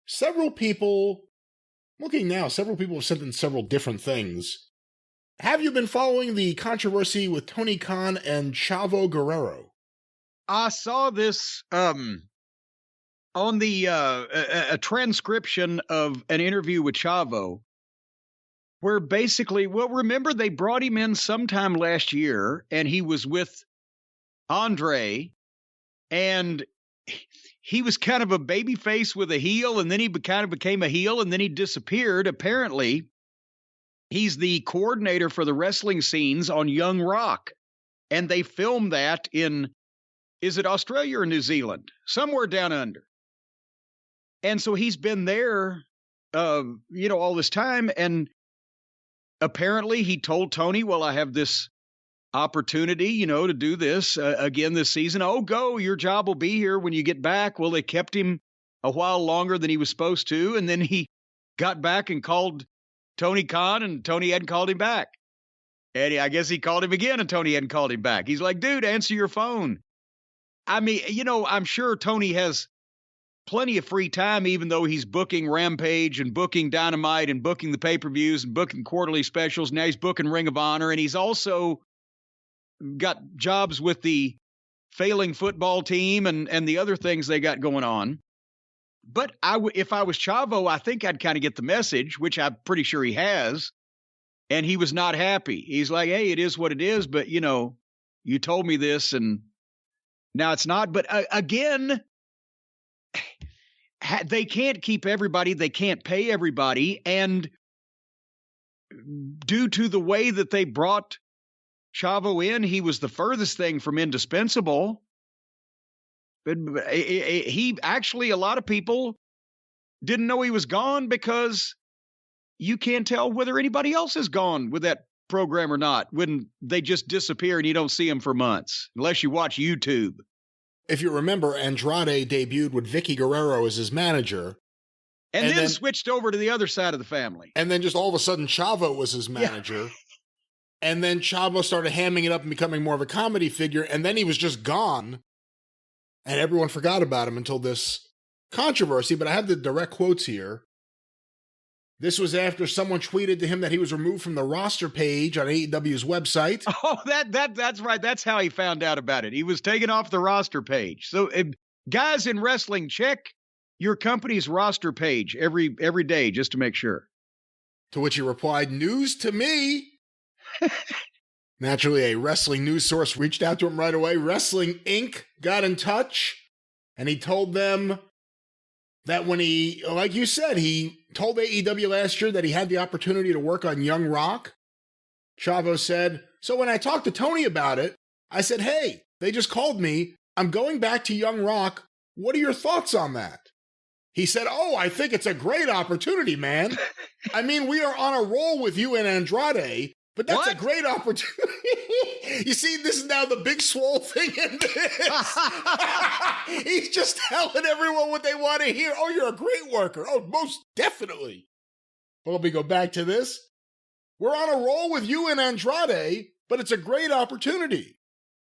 several people have sent in several different things. Have you been following the controversy with Tony Khan and Chavo Guerrero? I saw this on the a transcription of an interview with Chavo, where basically, remember they brought him in sometime last year, and he was with Andre, and he was kind of a baby face with a heel, and then he kind of became a heel, and then he disappeared. Apparently, he's the coordinator for the wrestling scenes on Young Rock, and they filmed that in, is it Australia or New Zealand? Somewhere down under. And so he's been there, all this time, and apparently he told Tony, well, I have this opportunity, to do this again this season. Oh, go, your job will be here when you get back. Well, they kept him a while longer than he was supposed to, and then he got back and called Tony Khan, and Tony hadn't called him back. And I guess he called him again, and Tony hadn't called him back. He's like, dude, answer your phone. I mean, I'm sure Tony has plenty of free time, even though he's booking Rampage and booking Dynamite and booking the pay-per-views and booking quarterly specials. Now he's booking Ring of Honor, and he's also got jobs with the failing football team and the other things they got going on. But if I was Chavo, I think I'd kind of get the message, which I'm pretty sure he has. And he was not happy. He's like, hey, it is what it is. But, you told me this and now it's not. But again, they can't keep everybody. They can't pay everybody. And due to the way that they brought Chavo in, he was the furthest thing from indispensable. But he actually, a lot of people didn't know he was gone because you can't tell whether anybody else is gone with that program or not when they just disappear and you don't see them for months, unless you watch YouTube. If you remember, Andrade debuted with Vicky Guerrero as his manager. And then switched over to the other side of the family. And then just all of a sudden, Chavo was his manager. Yeah. And then Chavo started hamming it up and becoming more of a comedy figure. And then he was just gone. And everyone forgot about him until this controversy. But I have the direct quotes here. This was after someone tweeted to him that he was removed from the roster page on AEW's website. Oh, that's right. That's how he found out about it. He was taken off the roster page. So guys in wrestling, check your company's roster page every day just to make sure. To which he replied, news to me. Naturally, a wrestling news source reached out to him right away. Wrestling Inc. got in touch, and he told them that when he, like you said, he told AEW last year that he had the opportunity to work on Young Rock. Chavo said, so when I talked to Tony about it, I said, hey, they just called me. I'm going back to Young Rock. What are your thoughts on that? He said, oh, I think it's a great opportunity, man. I mean, we are on a roll with you and Andrade, but that's a great opportunity. You see, this is now the big swole thing in this. He's just telling everyone what they want to hear. Oh, you're a great worker. Oh, most definitely. Well, let me go back to this. We're on a roll with you and Andrade, but it's a great opportunity.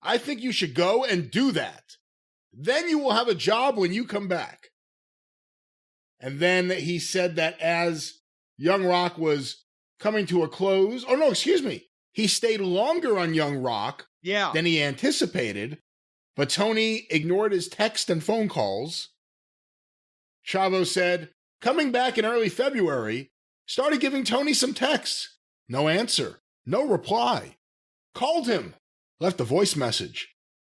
I think you should go and do that. Then you will have a job when you come back. And then he said that as Young Rock was coming to a close, oh no, excuse me, he stayed longer on Young Rock than he anticipated, but Tony ignored his text and phone calls. Chavo said, coming back in early February, started giving Tony some texts. No answer, no reply. Called him, left a voice message.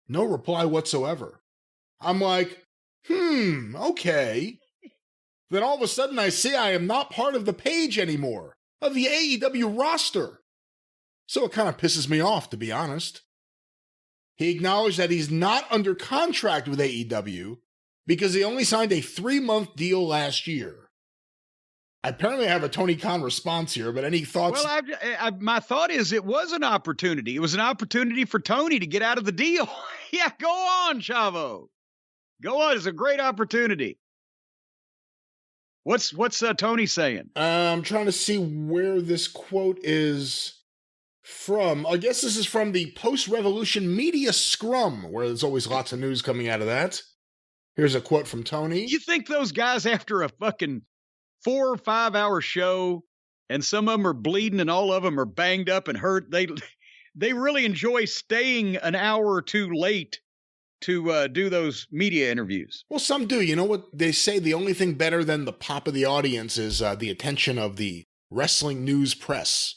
No reply whatsoever. I'm like, okay. Then all of a sudden I see I am not part of the page anymore, of the AEW roster. So it kind of pisses me off, to be honest. He acknowledged that he's not under contract with AEW because he only signed a 3-month deal last year. Apparently I have a Tony Khan response here, but any thoughts? Well, my thought is it was an opportunity. It was an opportunity for Tony to get out of the deal. Yeah, go on, Chavo. Go on. It's a great opportunity. What's Tony saying? I'm trying to see where this quote is from. I guess this is from the post-revolution media scrum, where there's always lots of news coming out of that. Here's a quote from Tony. You think those guys after a fucking 4 or 5 hour show, and some of them are bleeding and all of them are banged up and hurt, they really enjoy staying an hour or two late to do those media interviews? Well, some do. You know what they say? The only thing better than the pop of the audience is the attention of the wrestling news press.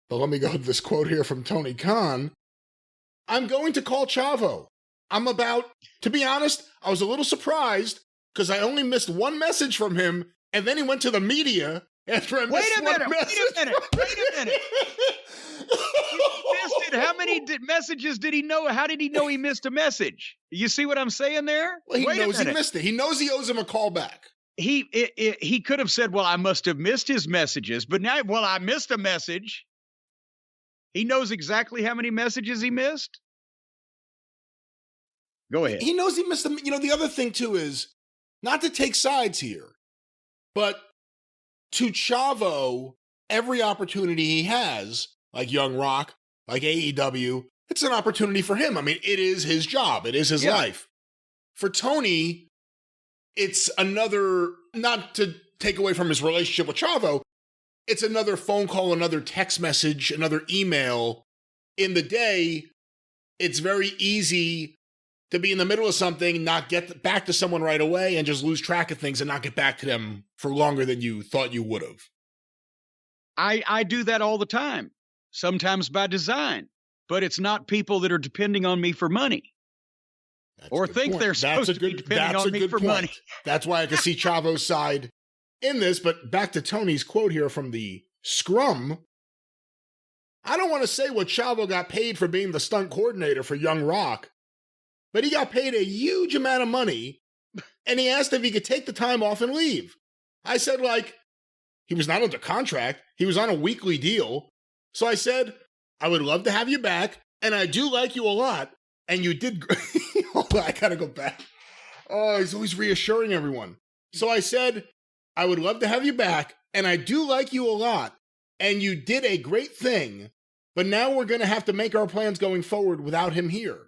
But let me go with this quote here from Tony Khan. I'm going to call Chavo. To be honest, I was a little surprised because I only missed one message from him, and then he went to the media after I missed one message. Wait a minute. He missed it. How many messages did he know? How did he know he missed a message? You see what I'm saying there? Well, he knows he missed it. He knows he owes him a call back. He could have said, well, I must have missed his messages, but now, well, I missed a message. He knows exactly how many messages he missed. Go ahead. He knows he missed them. You know, the other thing, too, is not to take sides here, but to Chavo, every opportunity he has, like Young Rock, like AEW, it's an opportunity for him. I mean, it is his job. It is his life. For Tony, it's another, not to take away from his relationship with Chavo, it's another phone call, another text message, another email. In the day, it's very easy to be in the middle of something, not get back to someone right away, and just lose track of things and not get back to them for longer than you thought you would have. I do that all the time, sometimes by design, but it's not people that are depending on me for money. Or think they're supposed to be depending on me for money. That's why I can see Chavo's side in this, but back to Tony's quote here from the Scrum. I don't want to say what Chavo got paid for being the stunt coordinator for Young Rock, but he got paid a huge amount of money, and he asked if he could take the time off and leave. I said, he was not under contract. He was on a weekly deal. So I said, I would love to have you back, and I do like you a lot, and you did Hold on, I gotta go back. Oh, he's always reassuring everyone. So I said, I would love to have you back, and I do like you a lot, and you did a great thing, but now we're going to have to make our plans going forward without him here.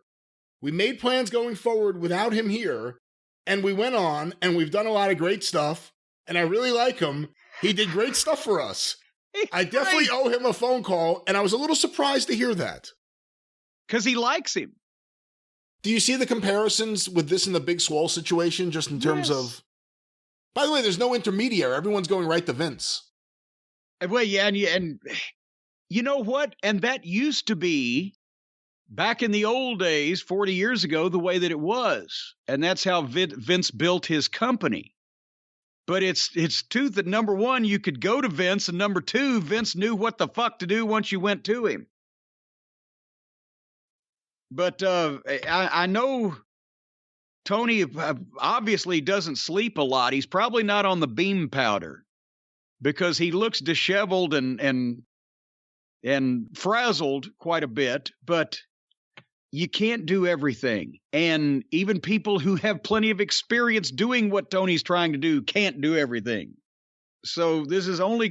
We made plans going forward without him here, and we went on, and we've done a lot of great stuff, and I really like him. He did great stuff for us. I definitely owe him a phone call, and I was a little surprised to hear that. Because he likes him. Do you see the comparisons with this and the Big Swole situation, just in terms of... By the way, there's no intermediary. Everyone's going right to Vince. Well, yeah, and you know what? And that used to be, back in the old days, 40 years ago, the way that it was. And that's how Vince built his company. But it's truth that, number one, you could go to Vince, and number two, Vince knew what the fuck to do once you went to him. But I know Tony obviously doesn't sleep a lot. He's probably not on the beam powder because he looks disheveled and frazzled quite a bit, but you can't do everything. And even people who have plenty of experience doing what Tony's trying to do can't do everything. So this is only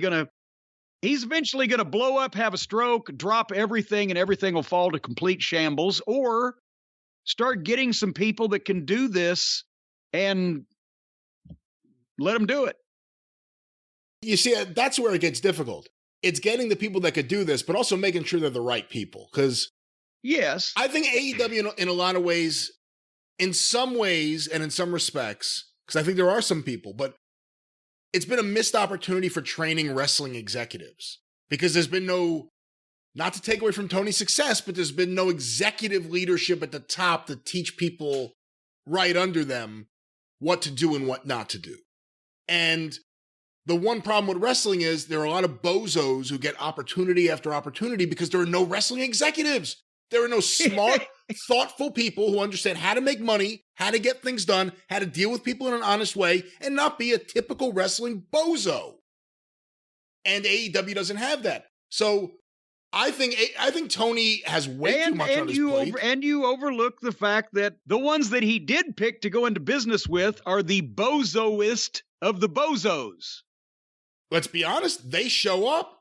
he's eventually going to blow up, have a stroke, drop everything, and everything will fall to complete shambles, or start getting some people that can do this and let them do it. You see, that's where it gets difficult. It's getting the people that could do this, but also making sure they're the right people. Because yes, I think AEW in a lot of ways, in some ways and in some respects, because I think there are some people, but it's been a missed opportunity for training wrestling executives. Because there's been no, not to take away from Tony's success, but there's been no executive leadership at the top to teach people right under them what to do and what not to do. And the one problem with wrestling is there are a lot of bozos who get opportunity after opportunity because there are no wrestling executives. There are no smart, thoughtful people who understand how to make money, how to get things done, how to deal with people in an honest way, and not be a typical wrestling bozo. And AEW doesn't have that. So I think Tony has way too much on his plate. And you overlook the fact that the ones that he did pick to go into business with are the bozoist of the bozos. Let's be honest, they show up.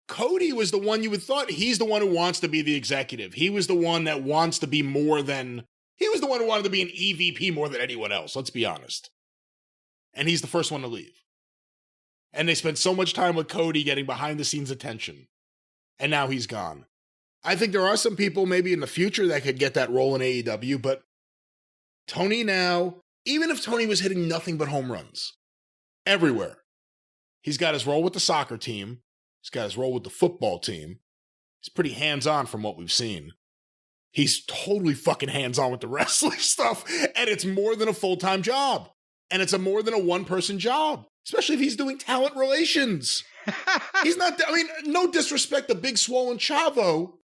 Cody was the one you would thought, he's the one who wants to be the executive. He was the one that wants to be more than He was the one who wanted to be an EVP more than anyone else, let's be honest. And he's the first one to leave. And they spent so much time with Cody getting behind the scenes attention. And now he's gone. I think there are some people maybe in the future that could get that role in AEW, but Tony now, even if Tony was hitting nothing but home runs, everywhere, he's got his role with the soccer team, he's got his role with the football team, he's pretty hands-on from what we've seen. He's totally fucking hands-on with the wrestling stuff, and it's more than a full-time job. And it's more than a one-person job, especially if he's doing talent relations. He's not, I mean, no disrespect to Big Swole and Chavo.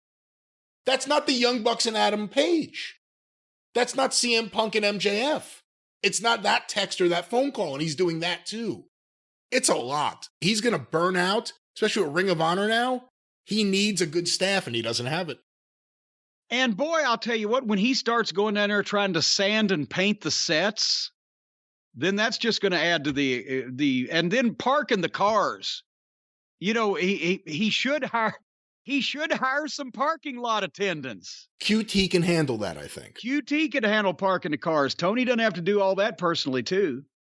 That's not the Young Bucks and Adam Page. That's not CM Punk and MJF. It's not that text or that phone call, and he's doing that too. It's a lot. He's going to burn out, especially with Ring of Honor now. He needs a good staff, and he doesn't have it. And boy, I'll tell you what, when he starts going down there trying to sand and paint the sets, then that's just going to add to the and then parking the cars. You know, he should hire some parking lot attendants. QT can handle that, I think. QT can handle parking the cars. Tony doesn't have to do all that personally, too.